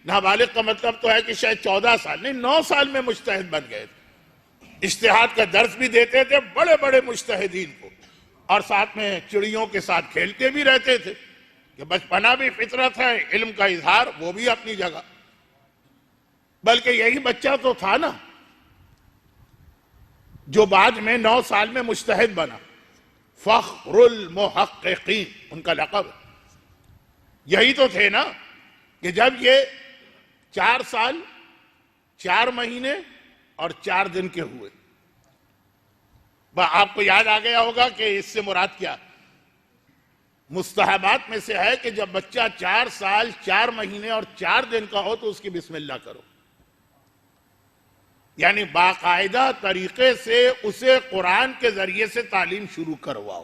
نابالغ کا مطلب تو ہے کہ شاید 14 سال نہیں 9 سال میں مجتہد بن گئے تھے، اجتہاد کا درس بھی دیتے تھے بڑے بڑے مجتہدین کو، اور ساتھ میں چڑیوں کے ساتھ کھیلتے بھی رہتے تھے کہ بچپنا بھی فطرت ہے، علم کا اظہار وہ بھی اپنی جگہ۔ بلکہ یہی بچہ تو تھا نا جو بعد میں 9 سال میں مجتہد بنا، فخر المحققین ان کا لقب۔ یہی تو تھے نا کہ جب یہ 4 سال 4 مہینے اور 4 دن کے ہوئے، آپ کو یاد آ گیا ہوگا کہ اس سے مراد کیا؟ مستحبات میں سے ہے کہ جب بچہ 4 سال 4 مہینے اور 4 دن کا ہو تو اس کی بسم اللہ کرو، یعنی باقاعدہ طریقے سے اسے قرآن کے ذریعے سے تعلیم شروع کرواؤ۔